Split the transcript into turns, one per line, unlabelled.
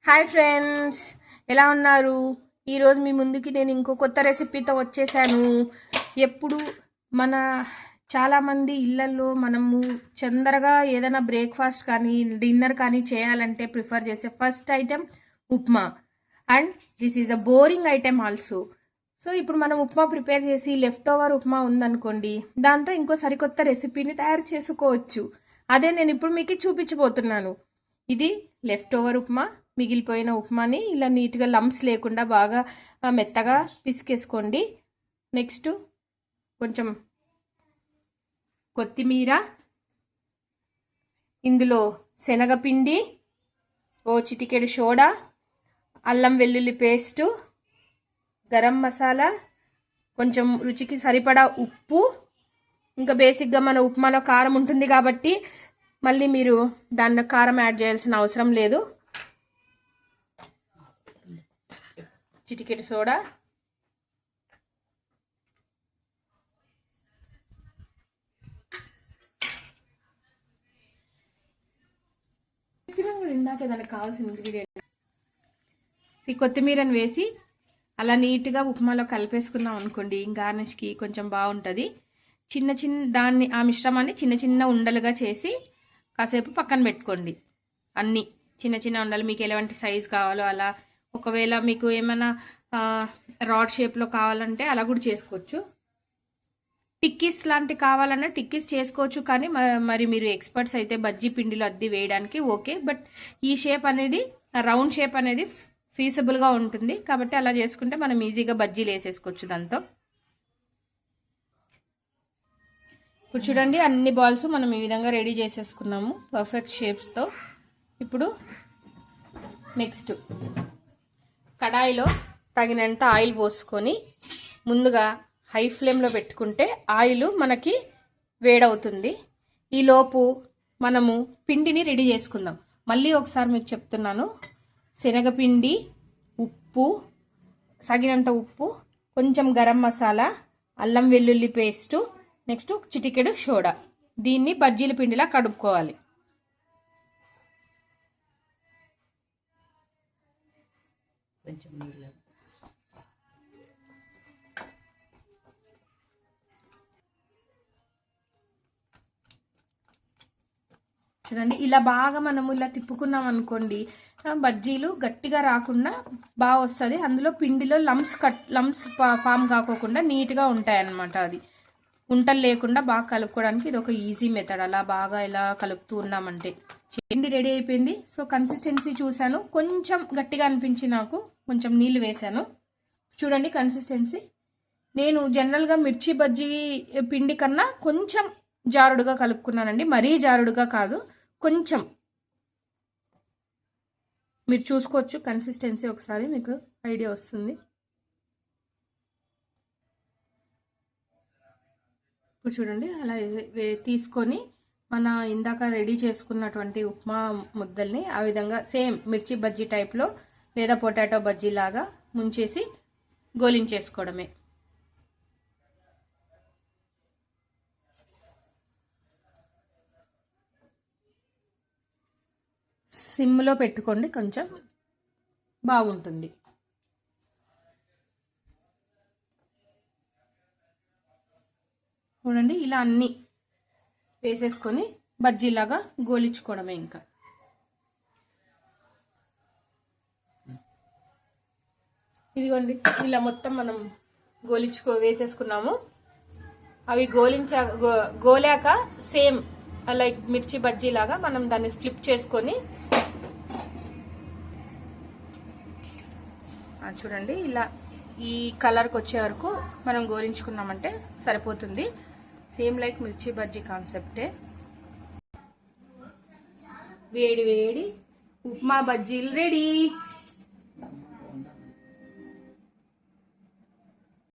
Hi friends, ఎలా ఉన్నారు? ఈరోజు మీ ముందుకి నేను ఇంకో కొత్త రెసిపీతో వచ్చేసాను. ఎప్పుడు మన చాలామంది ఇళ్ళల్లో మనము తొందరగా ఏదైనా బ్రేక్ఫాస్ట్ కానీ డిన్నర్ కానీ చేయాలంటే ప్రిఫర్ చేసే first item upma. And this is a boring item also. So ఇప్పుడు మనం ఉప్మా ప్రిపేర్ చేసి లెఫ్ట్ ఓవర్ ఉప్మా ఉందనుకోండి, దాంతో ఇంకో సరికొత్త రెసిపీని తయారు చేసుకోవచ్చు. అదే నేను ఇప్పుడు మీకు చూపించబోతున్నాను. ఇది లెఫ్ట్ ఓవర్ ఉప్మా. మిగిలిపోయిన ఉప్మాని ఇలా నీట్గా లంప్స్ లేకుండా బాగా మెత్తగా పిసికేసుకోండి. నెక్స్ట్ కొంచెం కొత్తిమీర, ఇందులో శనగపిండి, ఓ చిటికెడు సోడా, అల్లం వెల్లుల్లి పేస్టు, గరం మసాలా, కొంచెం రుచికి సరిపడా ఉప్పు, ఇంకా బేసిక్గా మన ఉప్మాలో కారం ఉంటుంది కాబట్టి మళ్ళీ మీరు దానిలో కారం యాడ్ చేయాల్సిన అవసరం లేదు. చిటికెడు సోడా, ఇందాక దానికి కావాల్సిన ఇంగ్రీడియంట్ ఈ కొత్తిమీరను వేసి అలా నీట్గా ఉప్మాలో కలిపేసుకున్నాం అనుకోండి, గార్నిష్కి కొంచెం బాగుంటుంది. దాన్ని ఆ మిశ్రమాన్ని చిన్న చిన్న ఉండలుగా చేసి కాసేపు పక్కన పెట్టుకోండి. అన్నీ చిన్న చిన్న ఉండలు మీకు ఎలాంటి సైజు కావాలో అలా. ఒకవేళ మీకు ఏమైనా రాడ్ షేప్లో కావాలంటే అలా కూడా చేసుకోవచ్చు. టిక్కీస్ లాంటి కావాలన్నా టిక్కీస్ చేసుకోవచ్చు, కానీ మరి మీరు ఎక్స్పర్ట్స్ అయితే బజ్జీ పిండిలో అద్ది వేయడానికి ఓకే. బట్ ఈ షేప్ అనేది, రౌండ్ షేప్ అనేది ఫీజిబుల్గా ఉంటుంది కాబట్టి అలా చేసుకుంటే మనం ఈజీగా బజ్జీలు వేసేసుకోవచ్చు దాంతో. ఇప్పుడు చూడండి, అన్ని బాల్స్ మనం ఈ విధంగా రెడీ చేసేసుకున్నాము పర్ఫెక్ట్ షేప్స్తో. ఇప్పుడు నెక్స్ట్ కడాయిలో తగినంత ఆయిల్ పోసుకొని ముందుగా హై ఫ్లేమ్లో పెట్టుకుంటే ఆయిల్ మనకి వేడవుతుంది. ఈలోపు మనము పిండిని రెడీ చేసుకుందాం. మళ్ళీ ఒకసారి మీకు చెప్తున్నాను, శనగపిండి, ఉప్పు, సగినంత ఉప్పు, కొంచెం గరం మసాలా, అల్లం వెల్లుల్లి పేస్టు, నెక్స్ట్ చిటికెడు సోడా. దీన్ని బజ్జీల పిండిలా కడుక్కోవాలి. చూడండి, ఇలా బాగా మనము ఇలా తిప్పుకున్నాం అనుకోండి, బజ్జీలు గట్టిగా రాకుండా బాగా వస్తుంది. అందులో పిండిలో లంప్స్ ఫామ్ కాకోకుండా నీట్గా ఉంటాయన్నమాట. అది ఉంటలు లేకుండా బాగా కలుపుకోవడానికి ఇది ఒక ఈజీ మెథడ్. అలా బాగా ఇలా కలుపుతూ ఉన్నామంటే పిండి రెడీ అయిపోయింది. సో కన్సిస్టెన్సీ చూశాను, కొంచెం గట్టిగా అనిపించి నాకు కొంచెం నీళ్ళు వేశాను. చూడండి కన్సిస్టెన్సీ. నేను జనరల్గా మిర్చి బజ్జీ పిండి కన్నా కొంచెం జారుడుగా కలుపుకున్నానండి, మరీ జారుడుగా కాదు, కొంచెం. మీరు చూసుకోవచ్చు కన్సిస్టెన్సీ, ఒకసారి మీకు ఐడియా వస్తుంది. ఇప్పుడు చూడండి, అలా తీసుకొని మన ఇందాక రెడీ చేసుకున్నటువంటి ఉప్మా ముద్దల్ని ఆ విధంగా సేమ్ మిర్చి బజ్జీ టైప్లో లేదా పొటాటో బజ్జీ లాగా ముంచేసి గోలించేసుకోవడమే. సిమ్లో పెట్టుకోండి, కొంచెం బాగుంటుంది. చూడండి, ఇలా అన్నీ వేసేసుకొని బజ్జీలాగా గోలించుకోవడమే. ఇంకా ఇదిగోండి, ఇలా మొత్తం మనం వేసేసుకున్నాము. అవి గోలాక సేమ్ లైక్ మిర్చి బజ్జీలాగా మనం దాన్ని ఫ్లిప్ చేసుకొని చూడండి, ఇలా ఈ కలర్కి వచ్చే వరకు మనం గోలించుకున్నామంటే సరిపోతుంది. సేమ్ లైక్ మిర్చి బజ్జీ కాన్సెప్టే. వేడి వేడి ఉప్మా బజ్జీలు రెడీ.